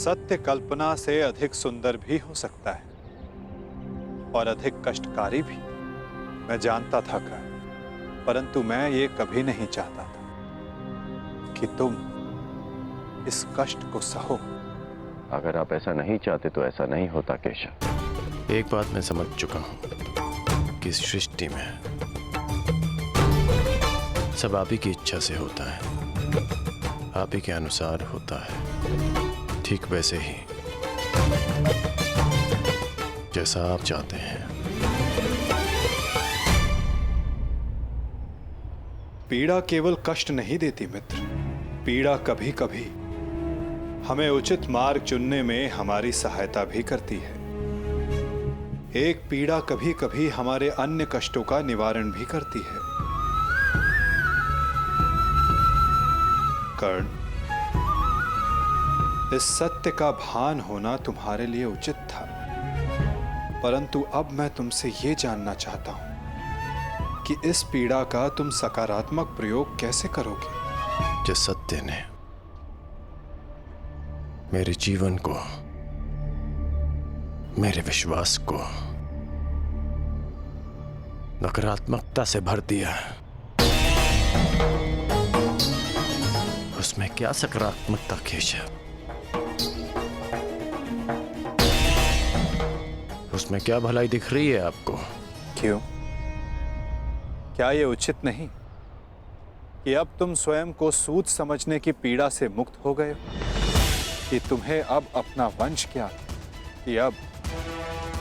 सत्य कल्पना से अधिक सुंदर भी हो सकता है और अधिक कष्टकारी भी। मैं जानता था कर्ण, परंतु मैं ये कभी नहीं चाहता था कि तुम इस कष्ट को सहो। अगर आप ऐसा नहीं चाहते तो ऐसा नहीं होता केशव। एक बात मैं समझ चुका हूं कि इस सृष्टि में सब आप ही की इच्छा से होता है, आप ही के अनुसार होता है, ठीक वैसे ही जैसा आप चाहते हैं। पीड़ा केवल कष्ट नहीं देती मित्र, पीड़ा कभी कभी हमें उचित मार्ग चुनने में हमारी सहायता भी करती है। एक पीड़ा कभी कभी हमारे अन्य कष्टों का निवारण भी करती है। कर्ण, इस सत्य का भान होना तुम्हारे लिए उचित था, परंतु अब मैं तुमसे ये जानना चाहता हूं कि इस पीड़ा का तुम सकारात्मक प्रयोग कैसे करोगे। जिस सत्य ने मेरे जीवन को, मेरे विश्वास को नकारात्मकता से भर दिया, उसमें क्या सकारात्मकता केशव? उसमें क्या भलाई दिख रही है आपको? क्यों? क्या ये उचित नहीं कि अब तुम स्वयं को सूद समझने की पीड़ा से मुक्त हो गए हो? कि तुम्हें अब अपना वंश क्या, कि अब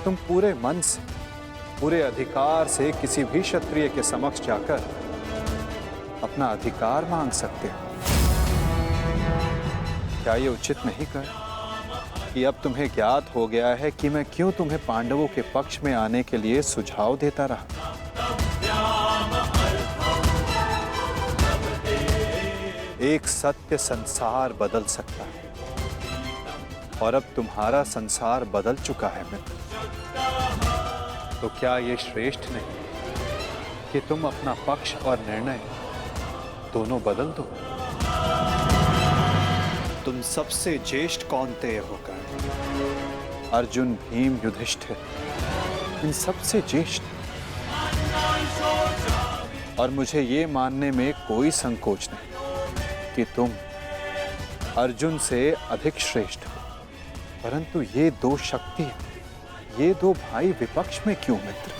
तुम पूरे मन से, पूरे अधिकार से किसी भी क्षत्रिय के समक्ष जाकर अपना अधिकार मांग सकते हो? क्या ये उचित नहीं कर कि अब तुम्हें ज्ञात हो गया है कि मैं क्यों तुम्हें पांडवों के पक्ष में आने के लिए सुझाव देता रहा? एक सत्य संसार बदल सकता है और अब तुम्हारा संसार बदल चुका है मित्र। तो क्या ये श्रेष्ठ नहीं कि तुम अपना पक्ष और निर्णय दोनों बदल दो? तुम सबसे ज्येष्ठ कौन्तेय होकर अर्जुन, भीम, युधिष्ठिर, इन सबसे ज्येष्ठ, और मुझे ये मानने में कोई संकोच नहीं कि तुम अर्जुन से अधिक श्रेष्ठ हो, परंतु ये दो शक्ति, ये दो भाई विपक्ष में क्यों मित्र?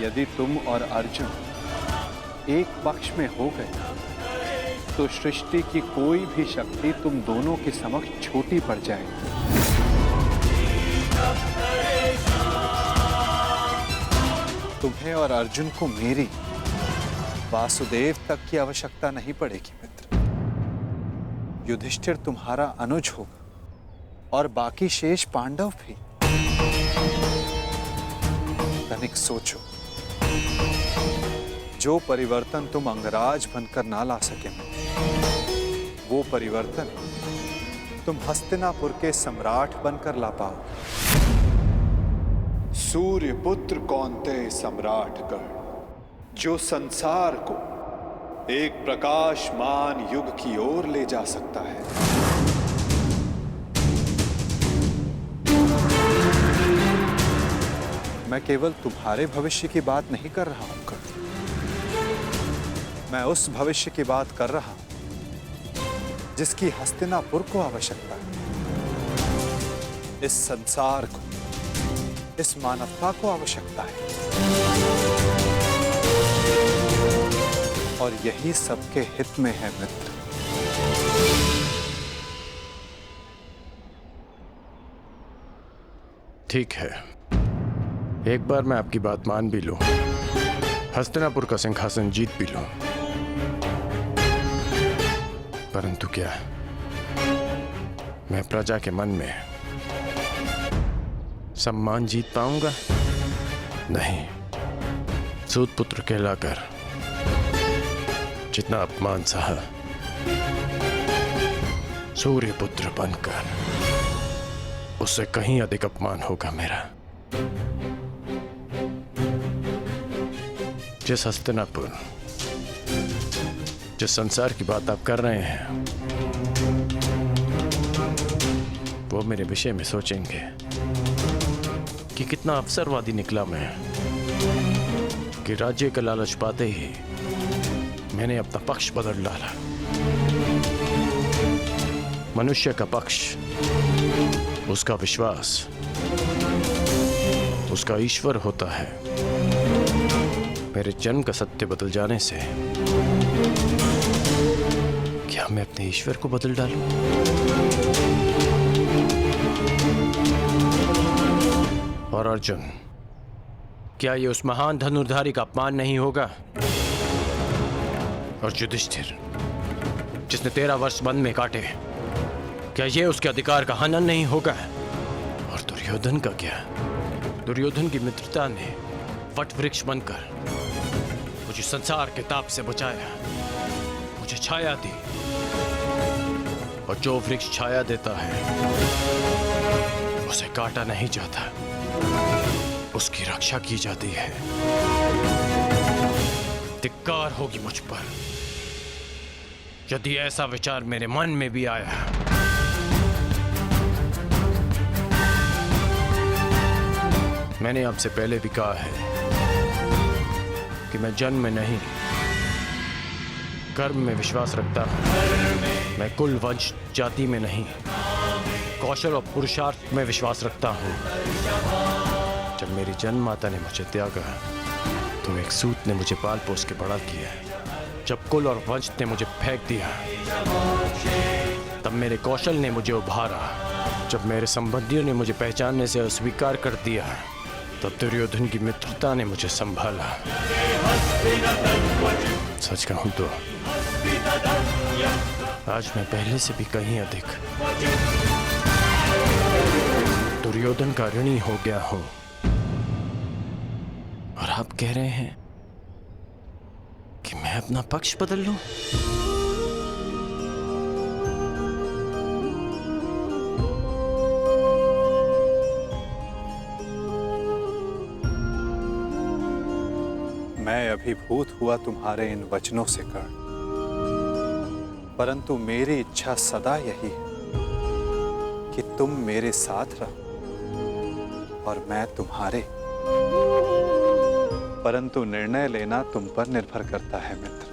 यदि तुम और अर्जुन एक पक्ष में हो गए तो सृष्टि की कोई भी शक्ति तुम दोनों के समक्ष छोटी पड़ जाएगी। तुम्हें और अर्जुन को मेरी, वासुदेव तक की आवश्यकता नहीं पड़ेगी मित्र। युधिष्ठिर तुम्हारा अनुज होगा और बाकी शेष पांडव भी। तनिक सोचो, जो परिवर्तन तुम अंगराज बनकर ना ला सके, वो परिवर्तन तुम हस्तिनापुर के सम्राट बनकर ला पाओ। सूर्य पुत्र कौन्तेय सम्राट कर्ण, जो संसार को एक प्रकाशमान युग की ओर ले जा सकता है। मैं केवल तुम्हारे भविष्य की बात नहीं कर रहा हूं कर्ण, मैं उस भविष्य की बात कर रहा हूं जिसकी हस्तिनापुर को आवश्यकता है। इस संसार को, इस मानवता को आवश्यकता है, और यही सबके हित में है मित्र। ठीक है, एक बार मैं आपकी बात मान भी लूं, हस्तिनापुर का सिंहासन जीत भी लूं, परंतु क्या मैं प्रजा के मन में सम्मान जीत पाऊंगा? नहीं। सूत पुत्र कहलाकर जितना अपमान सहा, सूर्य पुत्र बनकर उससे कहीं अधिक अपमान होगा मेरा। जिस हस्तिनापुर, जिस संसार की बात आप कर रहे हैं, वो वो मेरे विषय में सोचेंगे कि कितना अवसरवादी निकला मैं, कि राज्य का लालच पाते ही मैंने अपना पक्ष बदल डाला। मनुष्य का पक्ष, उसका विश्वास, उसका ईश्वर होता है। मेरे जन्म का सत्य बदल जाने से क्या मैं अपने ईश्वर को बदल डालूं? और अर्जुन, क्या ये उस महान धनुर्धारी का अपमान नहीं होगा? और युधिष्ठिर, जिसने 13 वर्ष वन में काटे, क्या ये उसके अधिकार का हनन नहीं होगा? और दुर्योधन का क्या? दुर्योधन की मित्रता ने वट वृक्ष बनकर मुझे संसार के ताप से बचाया, मुझे छाया दी। और जो वृक्ष छाया देता है उसे काटा नहीं जाता, उसकी रक्षा की जाती है। धिक्कार होगी मुझ पर यदि ऐसा विचार मेरे मन में भी आया। मैंने आपसे पहले भी कहा है कि मैं जन्म में नहीं, कर्म में विश्वास रखता हूं। मैं कुल, वंश, जाति में नहीं, कौशल और पुरुषार्थ में विश्वास रखता हूं। जब मेरी जन्म माता ने मुझे त्यागा तो एक सूत ने मुझे पाल पोस के बड़ा किया। जब कुल और वंश ने मुझे फेंक दिया तब मेरे कौशल ने मुझे उभारा। जब मेरे संबंधियों ने मुझे पहचानने से अस्वीकार कर दिया तब दुर्योधन की मित्रता ने मुझे संभाला। सच कहूं तो आज मैं पहले से भी कहीं अधिक दुर्योधन का ऋणी हो गया हूं। और आप कह रहे हैं कि मैं अपना पक्ष बदल लूं? मैं अभिभूत हुआ तुम्हारे इन वचनों से कर्ण, परंतु मेरी इच्छा सदा यही है कि तुम मेरे साथ रहो और मैं तुम्हारे। परंतु निर्णय लेना तुम पर निर्भर करता है मित्र।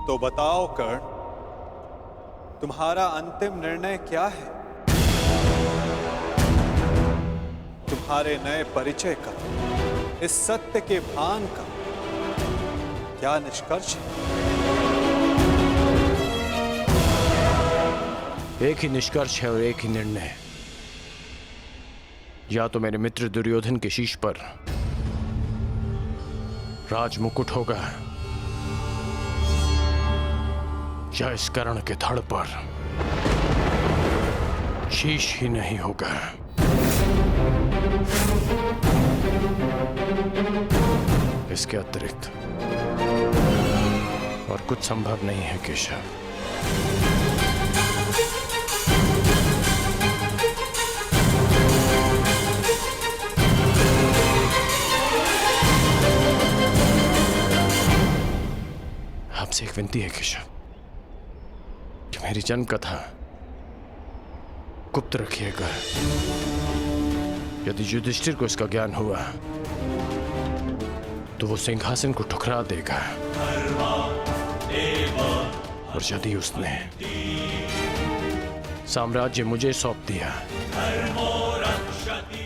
तो बताओ कर्ण, तुम्हारा अंतिम निर्णय क्या है? तुम्हारे नए परिचय का, इस सत्य के भान का क्या निष्कर्ष है? एक ही निष्कर्ष है और एक ही निर्णय। या तो मेरे मित्र दुर्योधन के शीश पर राज मुकुट होगा या इस कर्ण के धड़ पर शीश ही नहीं होगा। इसके अतिरिक्त और कुछ संभव नहीं है केशव। आपसे एक विनती है केशव कि मेरी जन्म कथा गुप्त रखिएगा। यदि युधिष्ठिर को इसका ज्ञान हुआ तो वो सिंहासन को ठुकरा देगा, और यदि उसने साम्राज्य मुझे सौंप दिया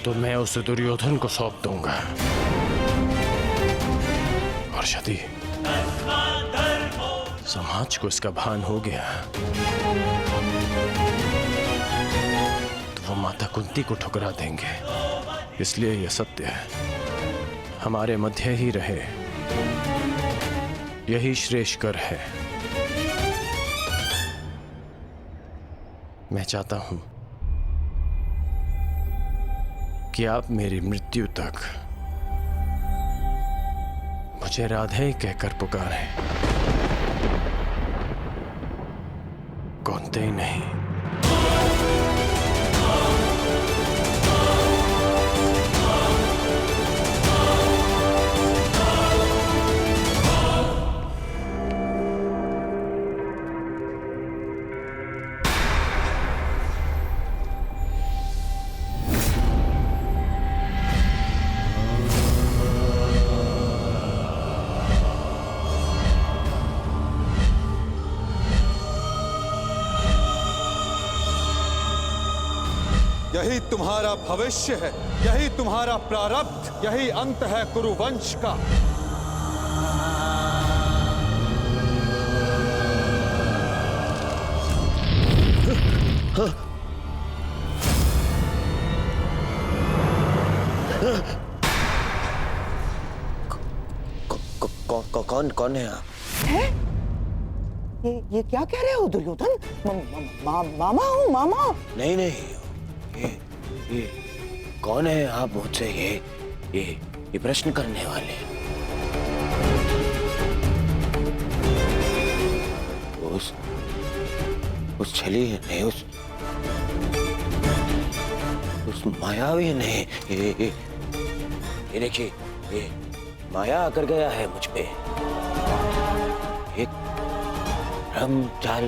तो मैं उसे दुर्योधन को सौंप दूंगा। और यदि समाज को इसका भान हो गया तो वो माता कुंती को ठुकरा देंगे। इसलिए यह सत्य हमारे मध्य ही रहे, यही श्रेष्ठकर है। मैं चाहता हूं कि आप मेरी मृत्यु तक मुझे राधे कहकर पुकारें, कौनते ही नहीं। यही तुम्हारा भविष्य है, यही तुम्हारा प्रारब्ध, यही अंत है कुरुवंश का। कौन है आप? है? ये क्या कह रहे हो दुर्योधन? मामा हूँ, मामा। नहीं नहीं, ये कौन है आप मुझसे ये प्रश्न करने वाले? उस छली ने, उस मायावी ने, ये देखिए, ये माया कर गया है मुझ पे। एक भ्रम जाल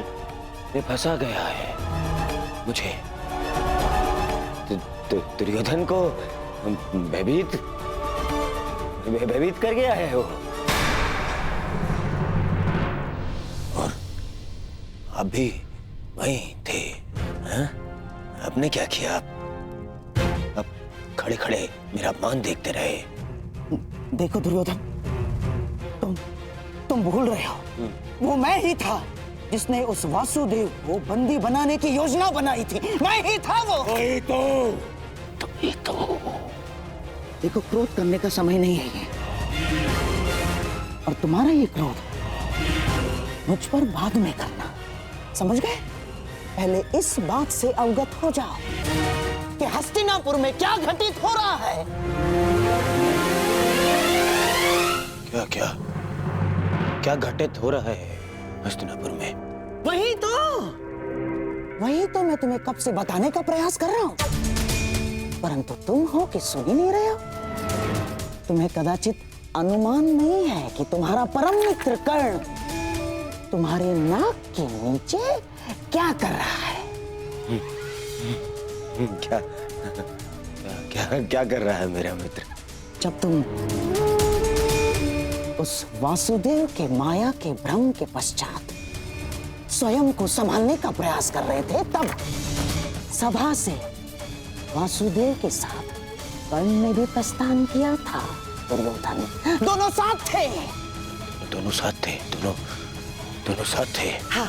में फंसा गया है मुझे। दुर्योधन को भयभीत कर गया है वो। और आप भी वहीं थे, हाँ? आपने क्या किया? अब खड़े खड़े मेरा अपमान देखते रहे। देखो दुर्योधन, तुम भूल रहे हो, वो मैं ही था जिसने उस वासुदेव को बंदी बनाने की योजना बनाई थी। मैं ही था वो। वही तो। देखो, क्रोध करने का समय नहीं है ये, और तुम्हारा ये क्रोध मुझ पर बाद में करना, समझ गए? पहले इस बात से अवगत हो जाओ कि हस्तिनापुर में क्या घटित हो रहा है। क्या घटित हो रहा है हस्तिनापुर में? वही तो मैं तुम्हें कब से बताने का प्रयास कर रहा हूं, परंतु तुम हो कि सुन ही नहीं रहे हो। तुम्हें कदाचित अनुमान नहीं है कि तुम्हारा परम मित्र कर्ण तुम्हारे नाक के नीचे क्या कर रहा है। क्या कर रहा है मेरा मित्र? जब तुम उस वासुदेव के माया के भ्रम के पश्चात स्वयं को संभालने का प्रयास कर रहे थे, तब सभा से वासुदेव के साथ कर्ण ने भी प्रस्थान किया था। दुर्योधन, दोनों साथ थे। दोनों साथ थे। हाँ,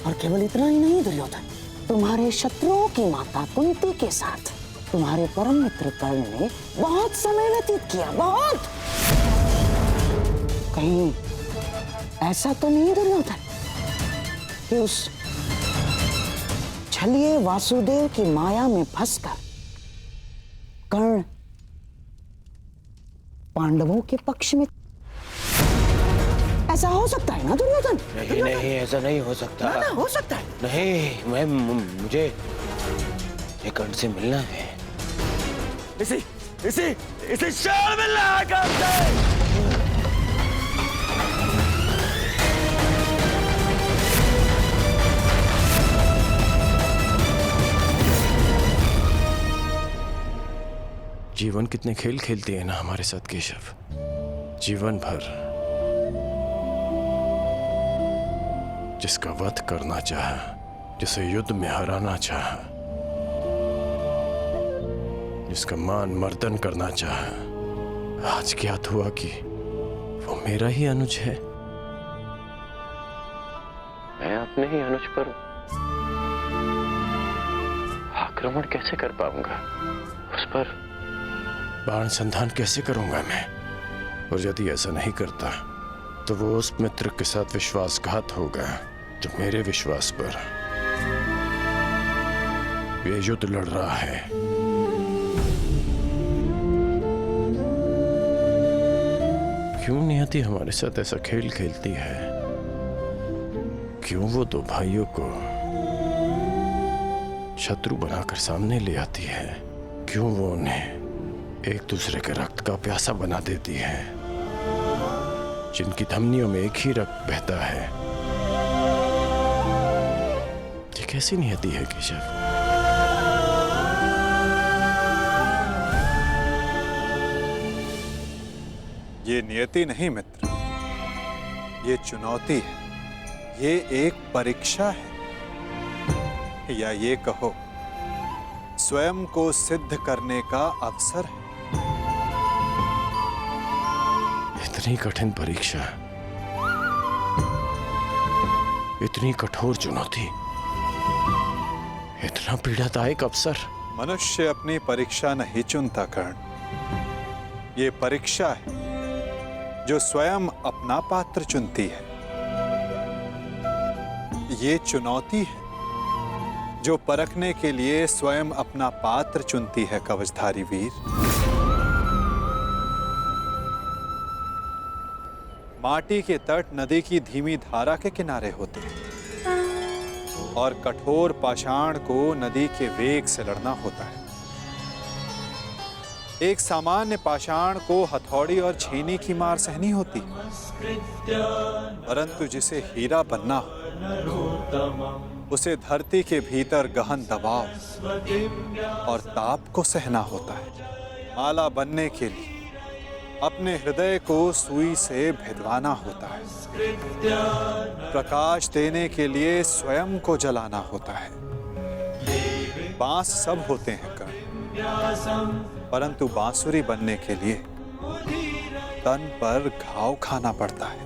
और केवल इतना ही नहीं दुर्योधन, तुम्हारे शत्रुओं की माता कुंती के साथ तुम्हारे परम मित्र कर्ण ने बहुत समय व्यतीत किया, बहुत। कहीं ऐसा तो नहीं दुर्योधन कि उस छलिए वासुदेव की माया में फंसकर कर्ण पांडवों के पक्ष में? ऐसा हो सकता है ना दुर्योधन? नहीं, ऐसा नहीं हो सकता। ना, हो सकता है। नहीं, मुझे कर्ण से मिलना है। इसे शाल मिलना है कर्ण से। जीवन कितने खेल खेलती है ना हमारे साथ केशव। जीवन भर जिसका वध करना चाहा, जिसे युद्ध में हराना चाहा, जिसका मान मर्दन करना चाहा, आज ज्ञात हुआ कि वो मेरा ही अनुज है। मैं अपने ही अनुज पर आक्रमण कैसे कर पाऊंगा? उस पर बाण संधान कैसे करूंगा मैं? और यदि ऐसा नहीं करता तो वो उस मित्र के साथ विश्वासघात होगा जो मेरे विश्वास पर ये युद्ध लड़ रहा है। क्यों नियति हमारे साथ ऐसा खेल खेलती है? क्यों वो दो भाइयों को शत्रु बनाकर सामने ले आती है? क्यों वो उन्हें एक दूसरे के रक्त का प्यासा बना देती है, जिनकी धमनियों में एक ही रक्त बहता है? ये कैसी नियति है केशव? ये नियति नहीं मित्र, ये चुनौती है, ये एक परीक्षा है, या ये कहो स्वयं को सिद्ध करने का अवसर है। इतनी कठिन परीक्षा, इतनी कठोर चुनौती, इतना पीड़ादायक अवसर। मनुष्य अपनी परीक्षा नहीं चुनता कर्ण, ये परीक्षा है जो स्वयं अपना पात्र चुनती है। ये चुनौती है जो परखने के लिए स्वयं अपना पात्र चुनती है कवचधारी वीर। माटी के तट नदी की धीमी धारा के किनारे होते हैं और कठोर पाषाण को नदी के वेग से लड़ना होता है। एक सामान्य पाषाण को हथौड़ी और छेनी की मार सहनी होती है, परंतु जिसे हीरा बनना हो उसे धरती के भीतर गहन दबाव और ताप को सहना होता है। माला बनने के लिए अपने हृदय को सुई से भिदवाना होता है। प्रकाश देने के लिए स्वयं को जलाना होता है। बांस सब होते हैं कर्ण, परंतु बांसुरी बनने के लिए तन पर घाव खाना पड़ता है।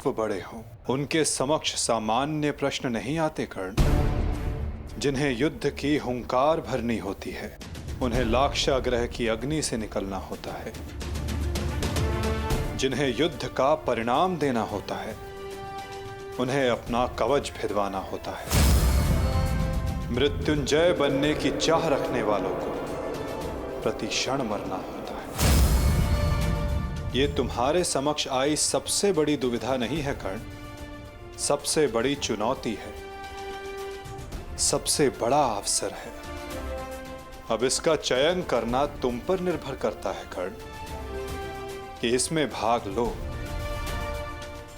वो बड़े हों, उनके समक्ष सामान्य प्रश्न नहीं आते कर्ण। जिन्हें युद्ध की हुंकार भरनी होती है, उन्हें लाक्षागृह की अग्नि से निकलना होता है। जिन्हें युद्ध का परिणाम देना होता है, उन्हें अपना कवच भिदवाना होता है। मृत्युंजय बनने की चाह रखने वालों को प्रति क्षण मरना होता है। ये तुम्हारे समक्ष आई सबसे बड़ी दुविधा नहीं है कर्ण, सबसे बड़ी चुनौती है, सबसे बड़ा अवसर है। अब इसका चयन करना तुम पर निर्भर करता है कर्ण कि इसमें भाग लो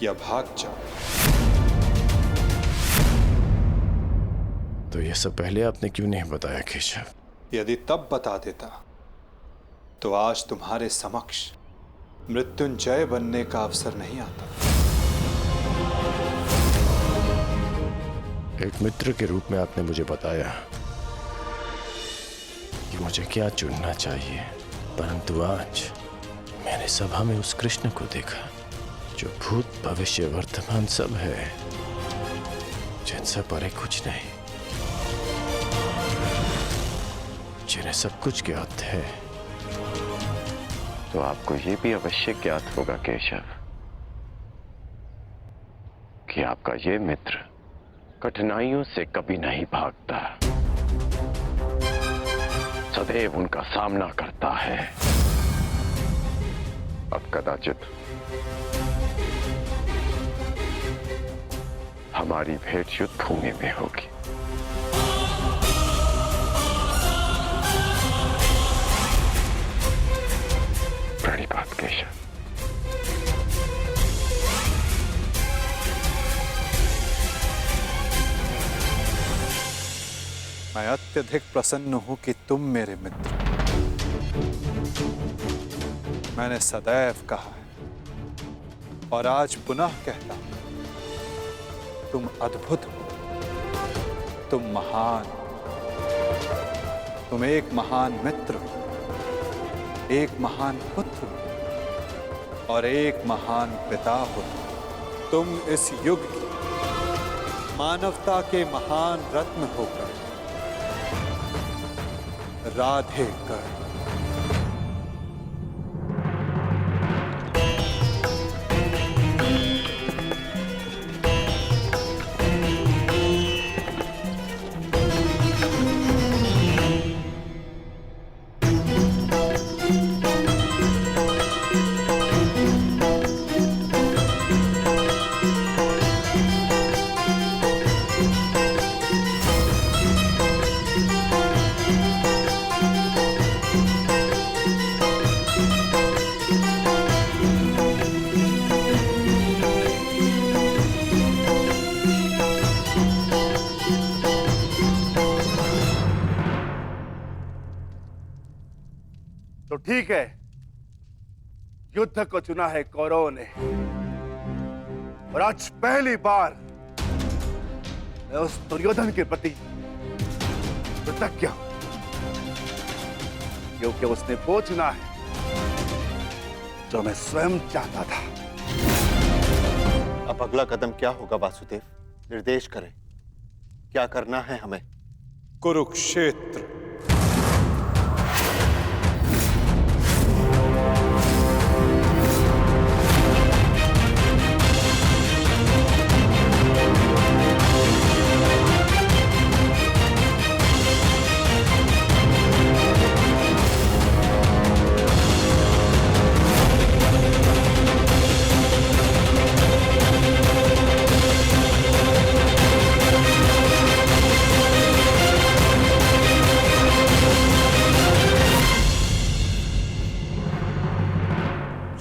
या भाग जाओ। तो ये सब पहले आपने क्यों नहीं बताया केशव? यदि तब बता देता तो आज तुम्हारे समक्ष मृत्युंजय बनने का अवसर नहीं आता। एक मित्र के रूप में आपने मुझे बताया कि मुझे क्या चुनना चाहिए, परंतु आज मैंने सभा में उस कृष्ण को देखा जो भूत भविष्य वर्तमान सब है, जिनसे परे कुछ नहीं, जिन्हें सब कुछ ज्ञात है। तो आपको यह भी अवश्य ज्ञात होगा केशव कि आपका ये मित्र कठिनाइयों से कभी नहीं भागता, सदैव उनका सामना करता है। अब कदाचित हमारी भेंट युद्ध भूमि में होगी। बड़ी बात केशव। मैं अत्यधिक प्रसन्न हूं कि तुम मेरे मित्र। मैंने सदैव कहा है और आज पुनः कहता हूं, तुम अद्भुत हो, तुम महान, तुम एक महान मित्र हो, एक महान पुत्र हो और एक महान पिता हो। तुम इस युग की मानवता के महान रत्न होकर राधे कर। तो ठीक है, युद्ध को चुना है कौरवों ने और आज पहली बार मैं उस दुर्योधन के प्रति कृतज्ञ हूं, क्योंकि उसने वो चुना है जो मैं स्वयं चाहता था। अब अगला कदम क्या होगा वासुदेव? निर्देश करें, क्या करना है हमें? कुरुक्षेत्र।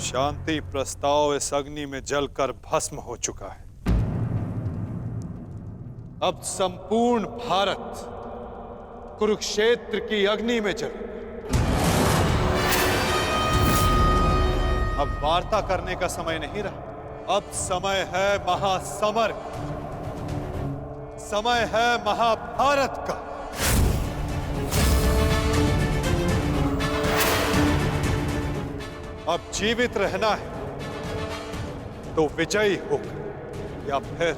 शांति प्रस्ताव इस अग्नि में जलकर भस्म हो चुका है। अब संपूर्ण भारत कुरुक्षेत्र की अग्नि में जले। अब वार्ता करने का समय नहीं रहा, अब समय है महासमर का, समय है महाभारत का। अब जीवित रहना है तो विजयी होकर या फिर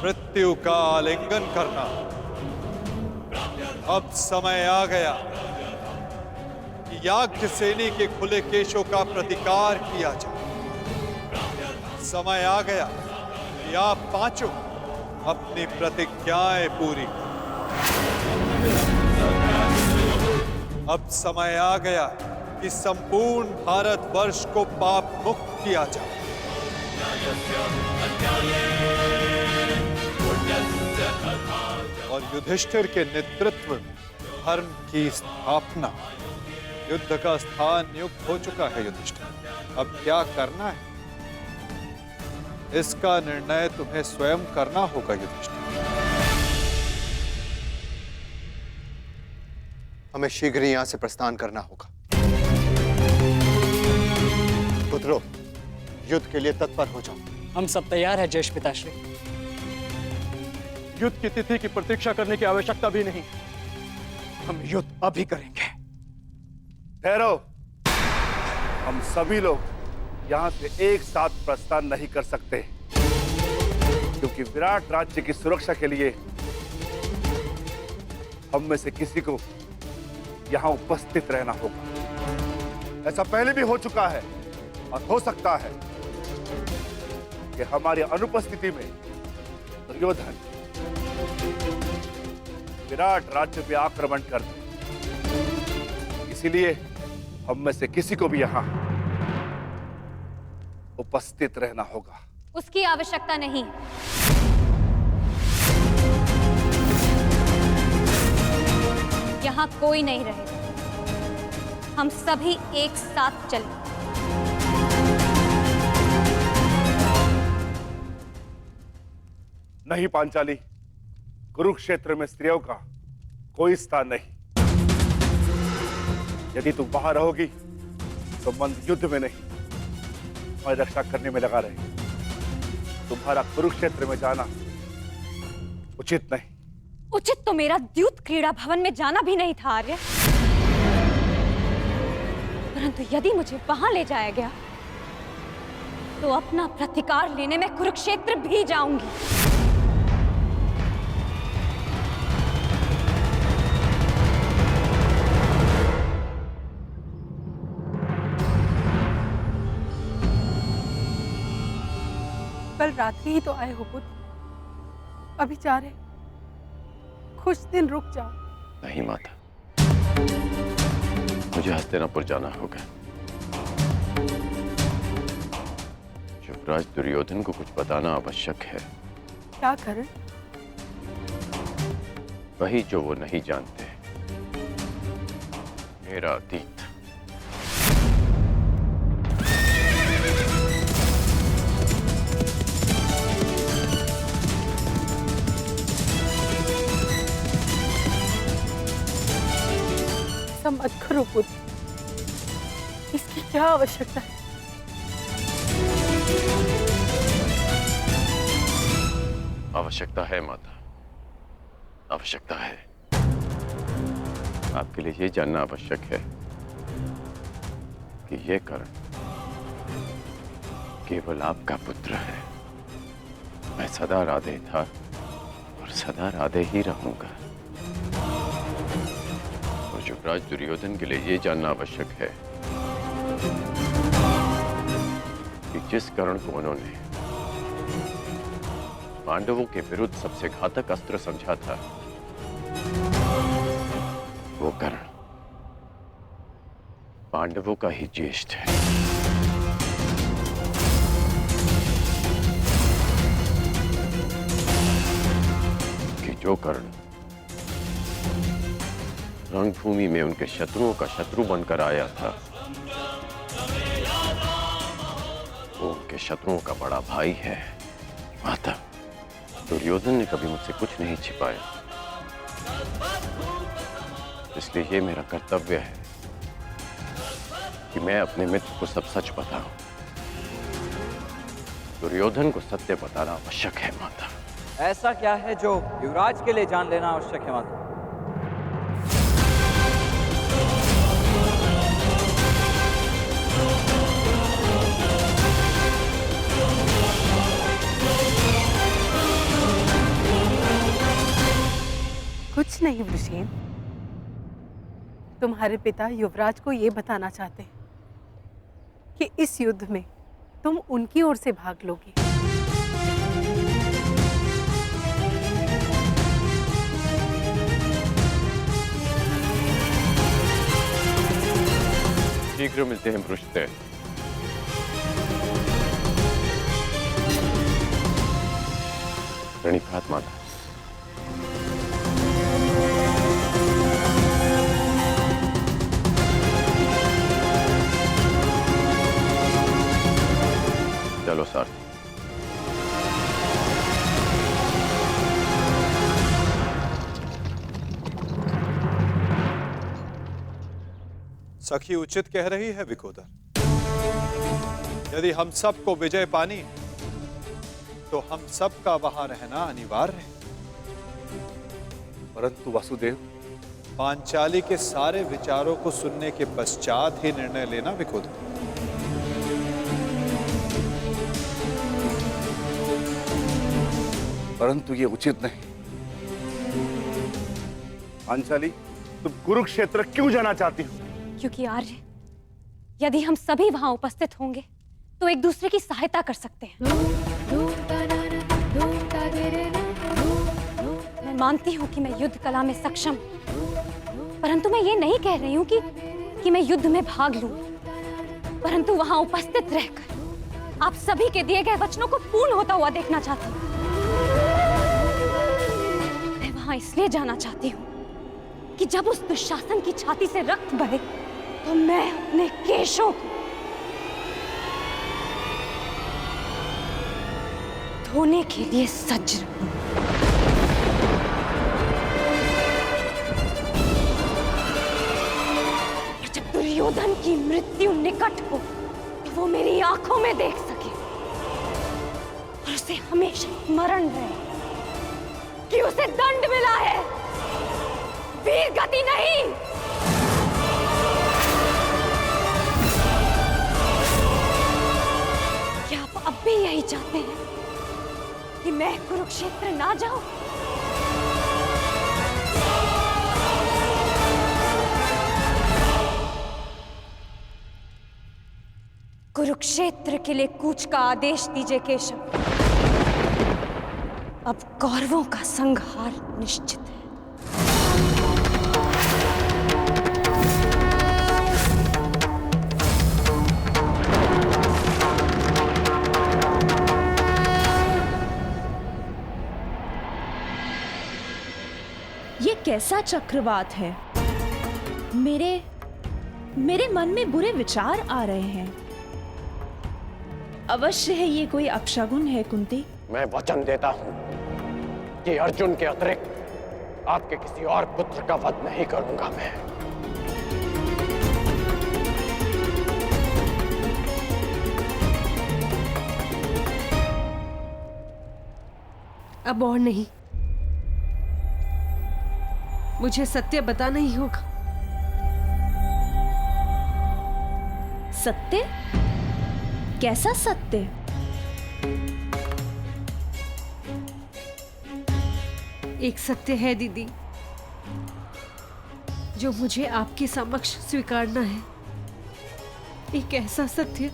मृत्यु का आलिंगन करना। अब समय आ गया कि याज्ञसेनी के खुले केशों का प्रतिकार किया जाए। समय आ गया कि आप पांचों अपनी प्रतिज्ञाएं पूरी करें। अब समय आ गया कि संपूर्ण भारतवर्ष को पाप मुक्त किया जाए। और युधिष्ठिर के नेतृत्व में धर्म की स्थापना, युद्ध का स्थान नियुक्त हो चुका है। युधिष्ठिर, अब क्या करना है इसका निर्णय तुम्हें स्वयं करना होगा। युधिष्ठिर, हमें शीघ्र ही यहां से प्रस्थान करना होगा। पुत्रों, युद्ध के लिए तत्पर हो जाओ। हम सब तैयार हैं ज्येष्ठ पिताश्री। युद्ध की तिथि की प्रतीक्षा करने की आवश्यकता भी नहीं, हम युद्ध अभी करेंगे। ठहरो, हम सभी लोग यहां से एक साथ प्रस्थान नहीं कर सकते, क्योंकि विराट राज्य की सुरक्षा के लिए हम में से किसी को यहां उपस्थित रहना होगा। ऐसा पहले भी हो चुका है और हो सकता है कि हमारी अनुपस्थिति में दुर्योधन विराट राज्य पे आक्रमण कर दे। इसीलिए हम में से किसी को भी यहां उपस्थित रहना होगा। उसकी आवश्यकता नहीं। यहां कोई नहीं रहेगा, हम सभी एक साथ चलें। नहीं पांचाली, कुरुक्षेत्र में स्त्रियों का कोई स्थान नहीं। यदि तुम वहां रहोगी तो मन युद्ध में नहीं, और रक्षा करने में लगा रहेगी। तुम्हारा कुरुक्षेत्र में जाना उचित नहीं। उचित तो मेरा द्यूत क्रीड़ा भवन में जाना भी नहीं था आर्य, परंतु यदि मुझे वहां ले जाया गया तो अपना प्रतिकार लेने में कुरुक्षेत्र भी जाऊंगी। कल रात्रि ही तो आए हो पुत्र, अभी जा रहे? कुछ दिन रुक जाओ। नहीं माता, मुझे हस्तिनापुर जाना होगा। युवराज दुर्योधन को कुछ बताना आवश्यक है। क्या कारण? वही जो वो नहीं जानते, मेरा अतीत। मत करो पुत्र, इसकी क्या आवश्यकता है? आवश्यकता है माता, आवश्यकता है। आपके लिए ये जानना आवश्यक है कि ये कर्ण केवल आपका पुत्र है। मैं सदा राधे था और सदा राधे ही रहूंगा। और युवराज दुर्योधन के लिए ये जानना आवश्यक है कि जिस कर्ण को उन्होंने पांडवों के विरुद्ध सबसे घातक अस्त्र समझा था, वो कर्ण पांडवों का ही ज्येष्ठ है। कि जो कर्ण रणभूमि में उनके शत्रुओं का शत्रु बनकर आया था, वो उनके शत्रुओं का बड़ा भाई है। माता, दुर्योधन ने कभी मुझसे कुछ नहीं छिपाया, इसलिए ये मेरा कर्तव्य है कि मैं अपने मित्र को सब सच बताऊं। दुर्योधन को सत्य बताना आवश्यक है माता। ऐसा क्या है जो युवराज के लिए जान लेना आवश्यक है माता? कुछ नहीं वृषेण, तुम्हारे पिता युवराज को ये बताना चाहते हैं कि इस युद्ध में तुम उनकी ओर से भाग लोगे। शीघ्र मिलते हैं पृष्ठदेव। प्रणिपात माता। चलो सारथी। सखी उचित कह रही है विकोदर। यदि हम सबको विजय पानी है, तो हम सबका वहां रहना अनिवार्य है। परंतु वासुदेव, पांचाली के सारे विचारों को सुनने के पश्चात ही निर्णय लेना विकोदर। परंतु ये उचित नहीं। पांचाली, तुम कुरुक्षेत्र क्यों जाना चाहती हो? क्योंकि आर्य, यदि हम सभी वहां उपस्थित होंगे तो एक दूसरे की सहायता कर सकते हैं। मैं मानती हूं कि मैं युद्ध कला में सक्षम हूं, परंतु मैं ये नहीं कह रही हूं कि मैं युद्ध में भाग लूं, परंतु वहां उपस्थित रहकर आप सभी के दिए गए वचनों को पूर्ण होता हुआ देखना चाहती हूं। मैं वहां इसलिए जाना चाहती हूं कि जब उस दुशासन की छाती से रक्त बहे तो मैं अपने केशों को धोने के लिए सज्ज रहूं। और जब दुर्योधन की मृत्यु निकट हो तो वो मेरी आंखों में देख सके और उसे हमेशा स्मरण रहे कि उसे दंड मिला है, वीर गति नहीं। क्या आप अब भी यही चाहते हैं कि मैं कुरुक्षेत्र ना जाऊं? कुरुक्षेत्र के लिए कूच का आदेश दीजिए केशव। अब कौरवों का संहार निश्चित है। ये कैसा चक्रवात है? मेरे मन में बुरे विचार आ रहे हैं। अवश्य है ये कोई अपशगुन है कुंती। मैं वचन देता हूं कि अर्जुन के अतिरिक्त आपके किसी और पुत्र का वध नहीं करूंगा मैं। अब और नहीं। मुझे सत्य बताना ही होगा। सत्य? कैसा सत्य? एक सत्य है दीदी, जो मुझे आपके समक्ष स्वीकारना है। एक ऐसा सत्य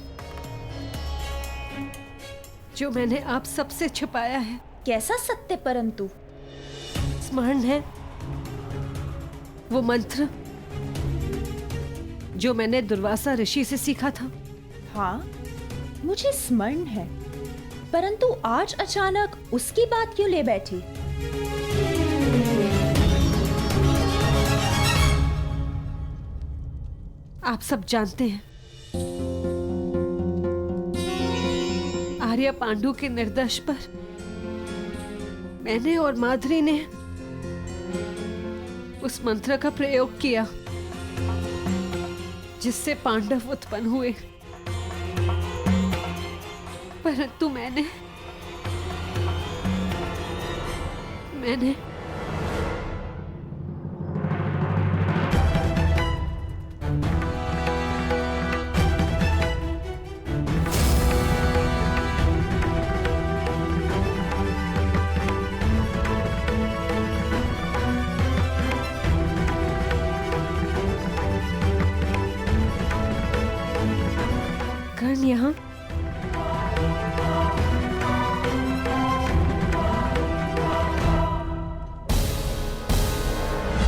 जो मैंने आप सबसे छिपाया है। कैसा सत्य? परंतु स्मरण है वो मंत्र जो मैंने दुर्वासा ऋषि से सीखा था? हाँ, मुझे स्मरण है, परंतु आज अचानक उसकी बात क्यों ले बैठी? आप सब जानते हैं, आर्य पांडु के निर्देश पर मैंने और माधुरी ने उस मंत्र का प्रयोग किया जिससे पांडव उत्पन्न हुए, परंतु मैंने कर्ण यहाँ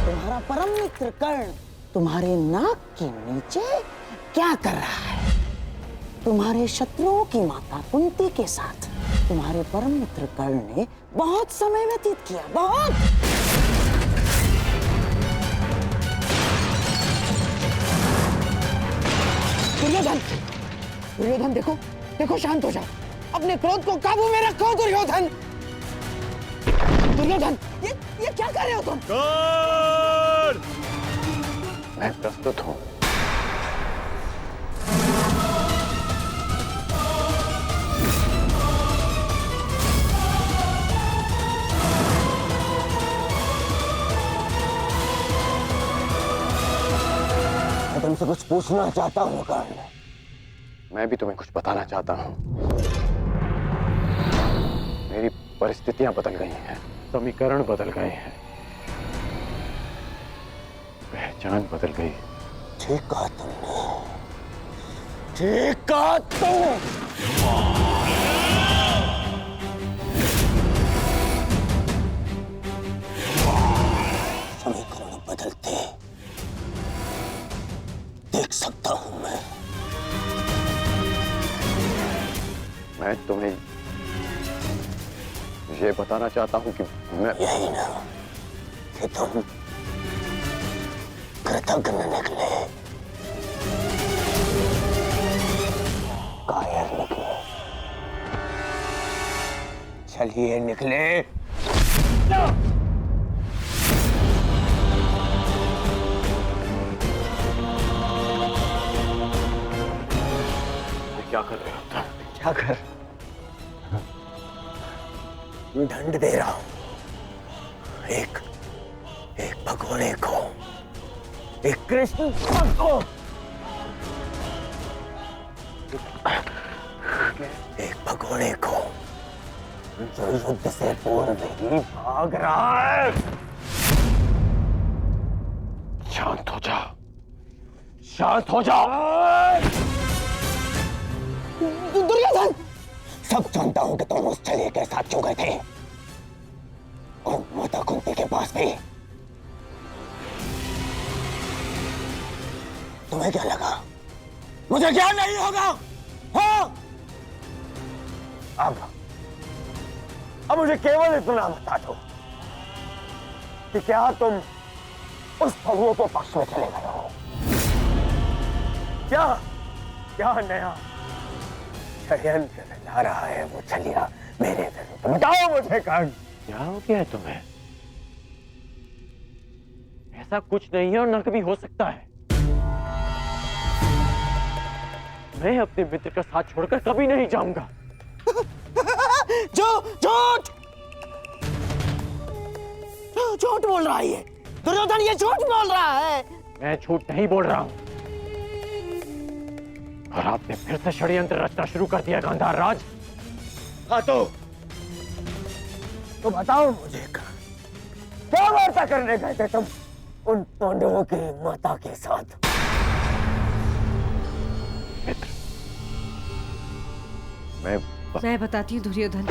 तुम्हारा परम मित्र कर्ण तुम्हारे नाक के नीचे क्या कर रहा है? तुम्हारे शत्रुओं की माता कुंती के साथ तुम्हारे परम मित्र कर्ण ने बहुत समय व्यतीत किया, बहुत। दुर्योधन, दुर्योधन देखो, देखो, शांत हो जाओ, अपने क्रोध को काबू में रखो। दुर्योधन, दुर्योधन, ये क्या कर रहे हो तुम? मैं प्रस्तुत हूं। मैं तुमसे कुछ पूछना चाहता हूँ कर्ण। मैं भी तुम्हें कुछ बताना चाहता हूं। मेरी परिस्थितियां बदल गई हैं, समीकरण बदल गए हैं, पहचान बदल गई। ठीक कहा तुमने, ठीक कहा तुम। समीकरण बदलते देख सकता हूं मैं तुम्हें ये बताना चाहता हूं कि मैं यही ना कि तुम कृतज्ञ निकले, कायर निकले, चलिए निकले। क्या कर रहे हो तुम? क्या कर? दंड दे रहा हूं एक भगोड़े को, एक कृष्ण को, एक भगोड़े को जो युद्ध से पूर्व ही भाग रहा है। शांत हो जाओ, शांत हो जाओ। दुर्योधन, सब जानता हूं कि तुम उस छलिए के साथ क्यों गए थे, और माता कुंती के पास भी। तुम्हें क्या लगा मुझे क्या नहीं होगा? हाँ? अब मुझे केवल इतना बता दो कि क्या तुम उस छलिए के पक्ष में चले गए हो? क्या नया षड्यंत्र रचा रहा है वो छलिया मेरे विरुद्ध? बताओ मुझे कर्ण। क्या हो गया है तुम्हें? ऐसा कुछ नहीं है और न कभी हो सकता है। मैं अपने मित्र का साथ छोड़कर कभी नहीं जाऊंगा। झूठ! झूठ बोल रहा है ये दुर्योधन, ये झूठ बोल रहा है। मैं झूठ नहीं बोल रहा हूं, और आपने फिर से षड्यंत्र रचना शुरू कर दिया गांधार राज। हाँ तो बताओ मुझे, क्या वार्ता करने गए थे तुम उन पांडवों की माता के साथ? मित्र, मैं बताती हूँ दुर्योधन।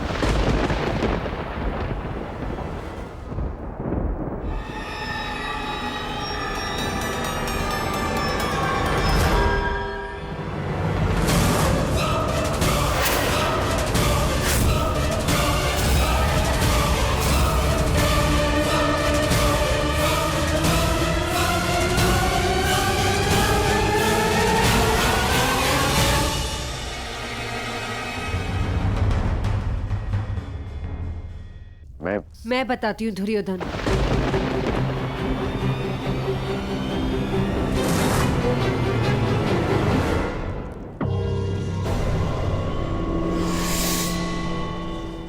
मैं बताती हूँ दुर्योधन।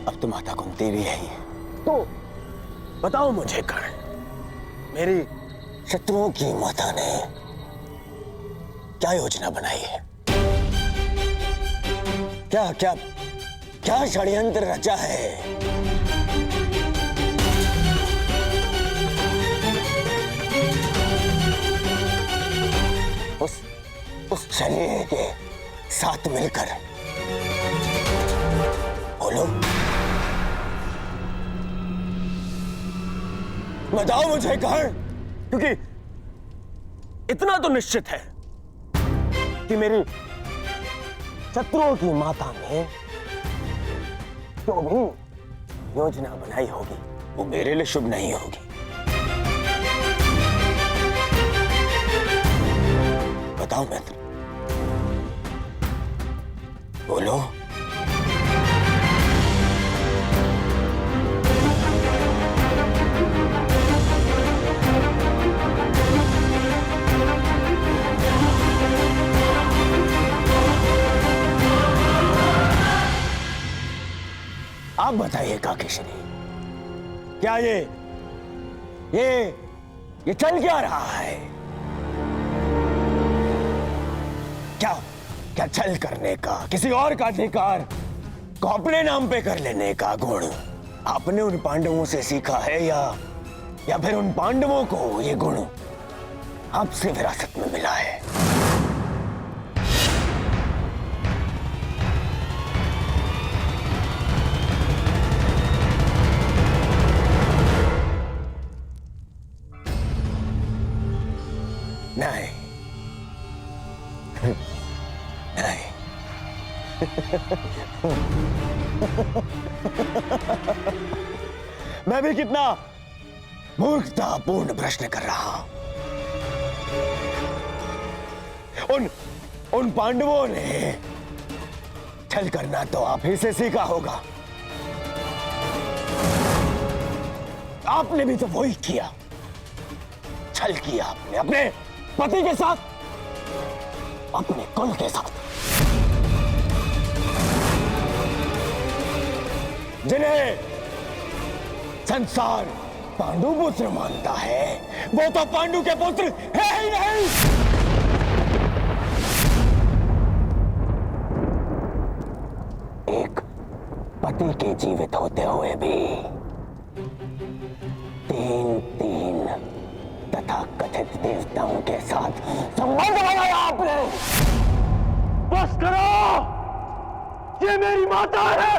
अब तो माता कुंती भी है ही। तो बताओ मुझे कर्ण, मेरी शत्रुओं की माता ने क्या योजना बनाई है? क्या क्या क्या षड्यंत्र रचा है? उस शरीर के साथ मिलकर बोलो, बताओ मुझे कर्ण, क्योंकि इतना तो निश्चित है कि मेरी शत्रुओं की माता ने जो भी योजना बनाई होगी वो मेरे लिए शुभ नहीं होगी। बताओ मित्र, बोलो। आप बताइए काकेश्वरी, क्या ये चल क्या रहा है? क्या छल करने का, किसी और का अधिकार को अपने नाम पे कर लेने का गुण आपने उन पांडवों से सीखा है, या फिर उन पांडवों को ये गुण आपसे विरासत में मिला है? नहीं नहीं। मैं भी कितना मूर्खतापूर्ण प्रश्न कर रहा हूं। उन पांडवों ने छल करना तो आप ही से सीखा होगा। आपने भी तो वही किया, छल किया आपने अपने पति के साथ, अपने कुल के साथ। जिन्हें संसार पांडु पुत्र मानता है वो तो पांडु के पुत्र है ही नहीं। एक पति के जीवित होते हुए भी तीन तथा कथित देवताओं के साथ संबंध बनाया आपने। बस करो, ये मेरी माता है।